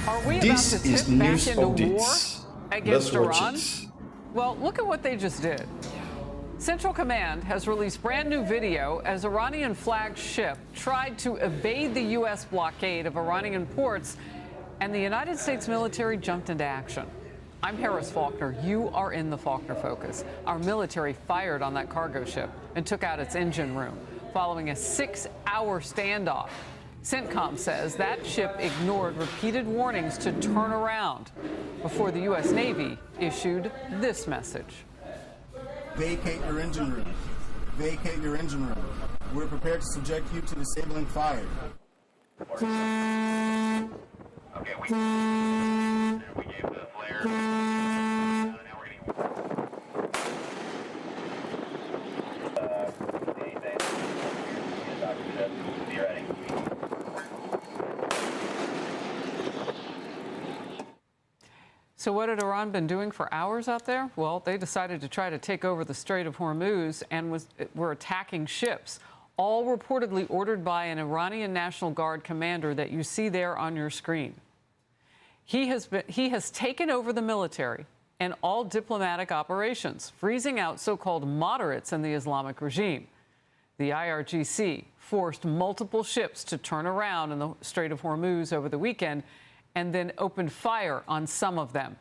Are we This about to is tip back news into war updates. against Let's watch Iran? it. Well, look at what they just did. Central Command has released brand new video as Iranian flagged ship tried to evade the U.S. blockade of Iranian ports, and the United States military jumped into action. I'm Harris Faulkner. You are in the Faulkner Focus. Our military fired on that cargo ship and took out its engine room following a 6-hour standoff. CENTCOM says that ship ignored repeated warnings to turn around before the U.S. Navy issued this message. Vacate your engine room. Vacate your engine room. We're prepared to subject you to disabling fire. Okay, we gave the flare. Now we're getting be ready. So what had Iran been doing for hours out there? Well, they decided to try to take over the Strait of Hormuz and were attacking ships, all reportedly ordered by an Iranian National Guard commander that you see there on your screen. He has taken over the military and all diplomatic operations, freezing out so-called moderates in the Islamic regime. The IRGC forced multiple ships to turn around in the Strait of Hormuz over the weekend and then opened fire on some of them.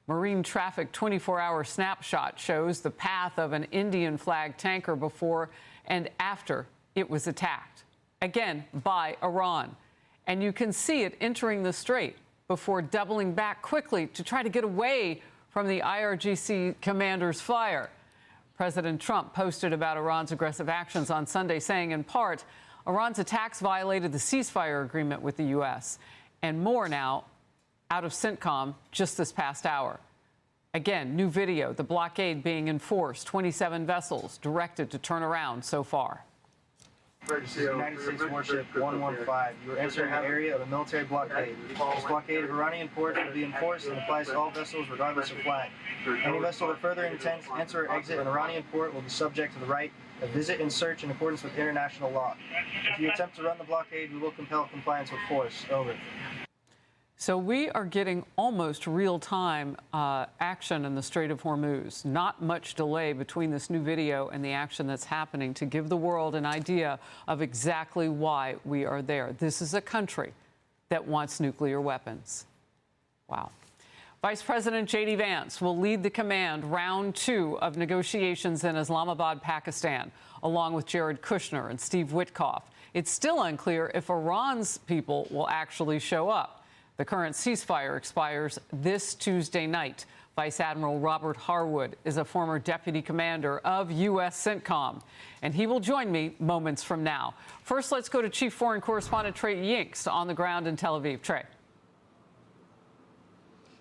Marine Traffic 24-hour snapshot shows the path of an Indian-flagged tanker before and after it was attacked, again by Iran. And you can see it entering the strait before doubling back quickly to try to get away from the IRGC commander's fire. President Trump posted about Iran's aggressive actions on Sunday, saying, in part, Iran's attacks violated the ceasefire agreement with the U.S., and more now out of CENTCOM just this past hour. Again, new video, the blockade being enforced, 27 vessels directed to turn around so far. United States warship 115. You are entering the area of a military blockade. This blockade of Iranian ports will be enforced and applies to all vessels regardless of flag. Any vessel that further intends to enter or exit an Iranian port will be subject to the right of visit and search in accordance with international law. If you attempt to run the blockade, we will compel compliance with force. Over. So we are getting almost real-time action in the Strait of Hormuz. Not much delay between this new video and the action that's happening to give the world an idea of exactly why we are there. This is a country that wants nuclear weapons. Wow. Vice President J.D. Vance will lead the command round 2 of negotiations in Islamabad, Pakistan, along with Jared Kushner and Steve Witkoff. It's still unclear if Iran's people will actually show up. The current ceasefire expires this Tuesday night. Vice Admiral Robert Harwood is a former deputy commander of U.S. CENTCOM, and he will join me moments from now. First, let's go to Chief Foreign Correspondent Trey Yingst on the ground in Tel Aviv. Trey.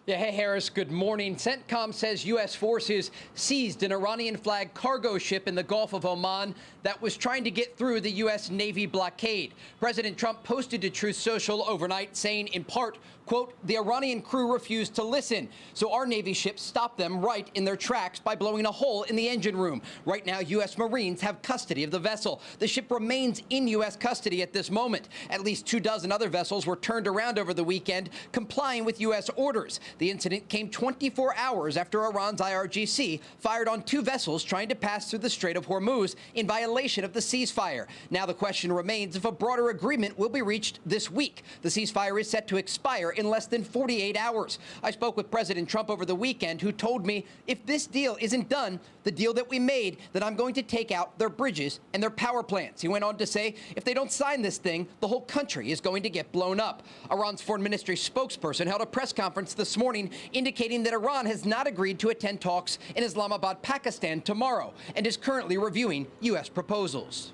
Yeah, hey, Harris, good morning. CENTCOM says U.S. forces seized an Iranian-flagged cargo ship in the Gulf of Oman that was trying to get through the U.S. Navy blockade. President Trump posted to Truth Social overnight saying, in part, quote, the Iranian crew refused to listen, so our Navy ships stopped them right in their tracks by blowing a hole in the engine room. Right now, U.S. Marines have custody of the vessel. The ship remains in U.S. custody at this moment. At least 24 other vessels were turned around over the weekend, complying with U.S. orders. The incident came 24 hours after Iran's IRGC fired on 2 vessels trying to pass through the Strait of Hormuz in violation of the ceasefire. Now the question remains if a broader agreement will be reached this week. The ceasefire is set to expire in less than 48 hours. I spoke with President Trump over the weekend, who told me if this deal isn't done, the deal that we made, that I'm going to take out their bridges and their power plants. He went on to say if they don't sign this thing, the whole country is going to get blown up. Iran's foreign ministry spokesperson held a press conference this morning indicating that Iran has not agreed to attend talks in Islamabad, Pakistan tomorrow and is currently reviewing U.S. proposals.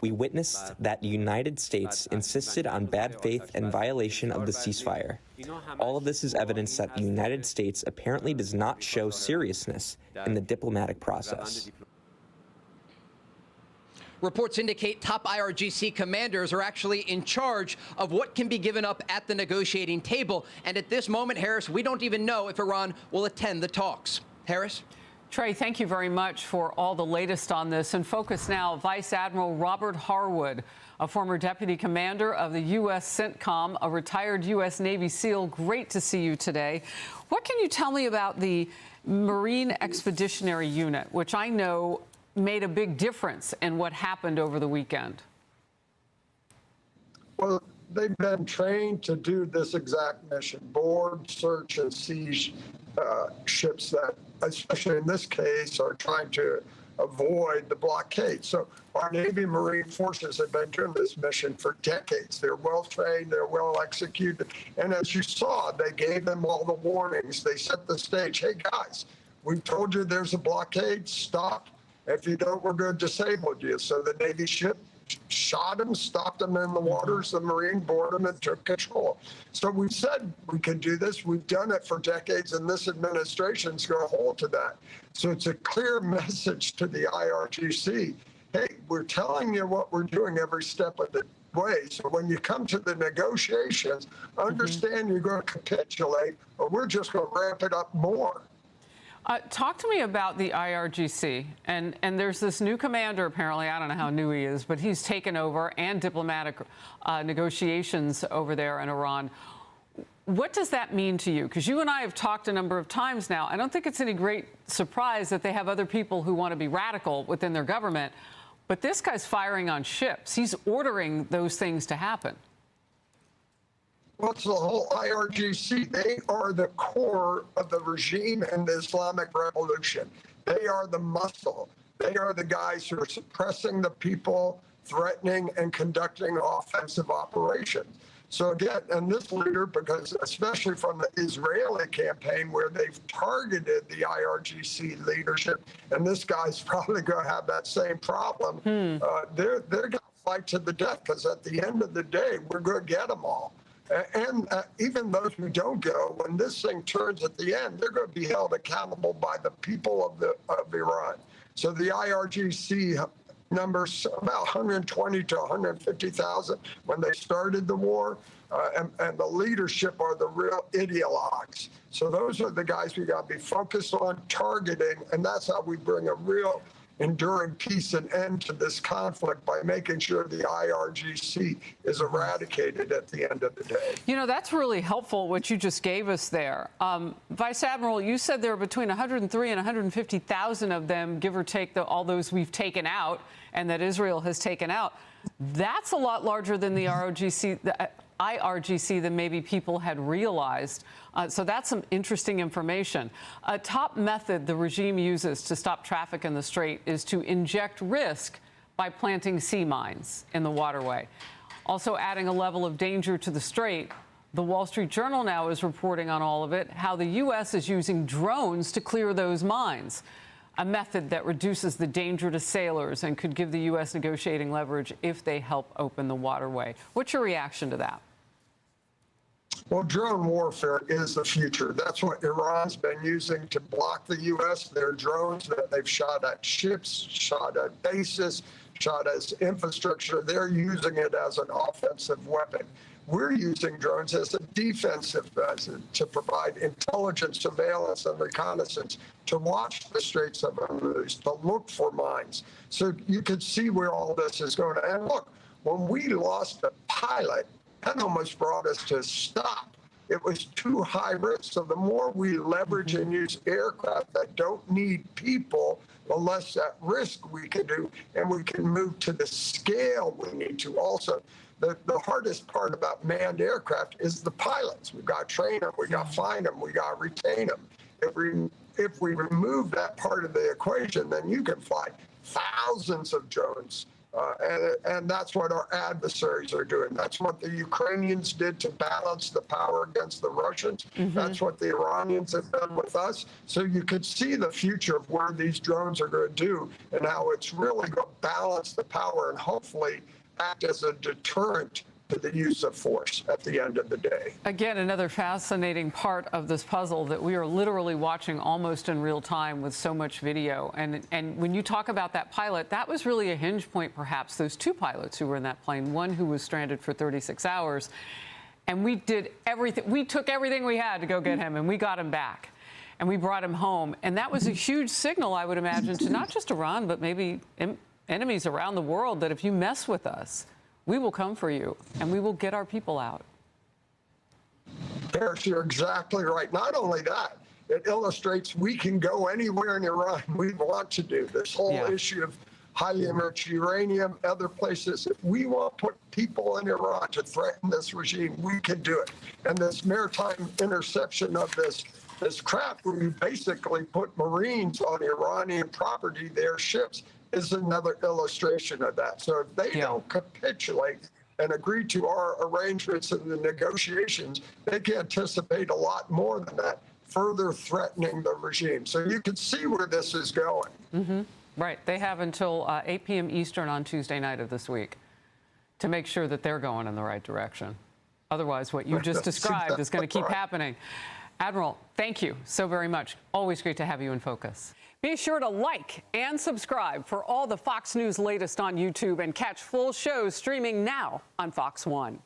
We witnessed that the United States insisted on bad faith and violation of the ceasefire. All of this is evidence that the United States apparently does not show seriousness in the diplomatic process. Reports indicate top IRGC commanders are actually in charge of what can be given up at the negotiating table. And at this moment, Harris, we don't even know if Iran will attend the talks. Harris? Trey, thank you very much for all the latest on this. And focus now, Vice Admiral Robert Harwood, a former deputy commander of the U.S. CENTCOM, a retired U.S. Navy SEAL. Great to see you today. What can you tell me about the Marine Expeditionary Unit, which I know made a big difference in what happened over the weekend? Well, they've been trained to do this exact mission: board, search, and seize ships that, especially in this case, are trying to avoid the blockade. So our Navy Marine forces have been doing this mission for decades. They're well trained, they're well executed. And as you saw, they gave them all the warnings. They set the stage. Hey, guys, we told you there's a blockade. Stop. If you don't, we're going to disable you. So the Navy ship shot them, stopped them in the waters, the Marine boarded them and took control. So we said we could do this. We've done it for decades, and this administration's going to hold to that. So it's a clear message to the IRGC. Hey, we're telling you what we're doing every step of the way. So when you come to the negotiations, understand you're going to capitulate, or we're just going to ramp it up more. Talk to me about the IRGC. And there's this new commander, apparently. I don't know how new he is, but he's taken over, and diplomatic negotiations over there in Iran. What does that mean to you? Because you and I have talked a number of times now. I don't think it's any great surprise that they have other people who want to be radical within their government. But this guy's firing on ships. He's ordering those things to happen. Well, it's the whole IRGC. They are the core of the regime and the Islamic Revolution. They are the muscle. They are the guys who are suppressing the people, threatening and conducting offensive operations. So again, and this leader, because especially from the Israeli campaign where they've targeted the IRGC leadership, and this guy's probably going to have that same problem, they're going to fight to the death, because at the end of the day, we're going to get them all. And even those who don't go, when this thing turns at the end, they're going to be held accountable by the people of Iran. So the IRGC numbers about 120 to 150,000 when they started the war, and the leadership are the real ideologues. So those are the guys we got to be focused on targeting, and that's how we bring a real enduring peace and end to this conflict, by making sure the IRGC is eradicated at the end of the day. You know, that's really helpful, what you just gave us there. Vice Admiral, you said there are between 103 and 150,000 of them, give or take all those we've taken out and that Israel has taken out. That's a lot larger than the IRGC than maybe people had realized. So that's some interesting information. A top method the regime uses to stop traffic in the Strait is to inject risk by planting sea mines in the waterway, also adding a level of danger to the Strait. The Wall Street Journal now is reporting on all of it, how the U.S. is using drones to clear those mines, a method that reduces the danger to sailors and could give the U.S. negotiating leverage if they help open the waterway. What's your reaction to that? Well, drone warfare is the future. That's what Iran's been using to block the U.S. Their drones that they've shot at ships, shot at bases, shot as infrastructure. They're using it as an offensive weapon. We're using drones as a defensive to provide intelligence, surveillance, and reconnaissance, to watch the Straits of Hormuz, to look for mines. So you can see where all this is going. And look, when we lost a pilot, that almost brought us to a stop. It was too high risk. So the more we leverage and use aircraft that don't need people, the less at risk we can do, and we can move to the scale we need to. Also, the hardest part about manned aircraft is the pilots. We've got to train them, we got to find them, we got to retain them. If we remove that part of the equation, then you can fly thousands of drones. And that's what our adversaries are doing. That's what the Ukrainians did to balance the power against the Russians. That's what the Iranians have done with us. So you could see the future of where these drones are going to do, and how it's really going to balance the power and hopefully act as a deterrent to the use of force at the end of the day. Again, another fascinating part of this puzzle that we are literally watching almost in real time with so much video. And when you talk about that pilot, that was really a hinge point, perhaps, those two pilots who were in that plane, one who was stranded for 36 hours. And we did everything. We took everything we had to go get him, and we got him back. and we brought him home. And that was a huge signal, I would imagine, to not just Iran, but maybe enemies around the world, that if you mess with us, we will come for you and we will get our people out. Paris, you're exactly right. Not only that, it illustrates we can go anywhere in Iran we want to do. This whole issue of highly enriched uranium, other places. If we want to put people in Iran to threaten this regime, we can do it. And this maritime interception of this craft where you basically put Marines on Iranian property, their ships, is another illustration of that. So if they don't capitulate and agree to our arrangements and the negotiations, they can anticipate a lot more than that, further threatening the regime. So you can see where this is going. Mm-hmm. Right. They have until 8 p.m. Eastern on Tuesday night of this week to make sure that they're going in the right direction. Otherwise, what you just described is going to keep happening. Admiral, thank you so very much. Always great to have you in focus. Be sure to like and subscribe for all the Fox News latest on YouTube and catch full shows streaming now on Fox One.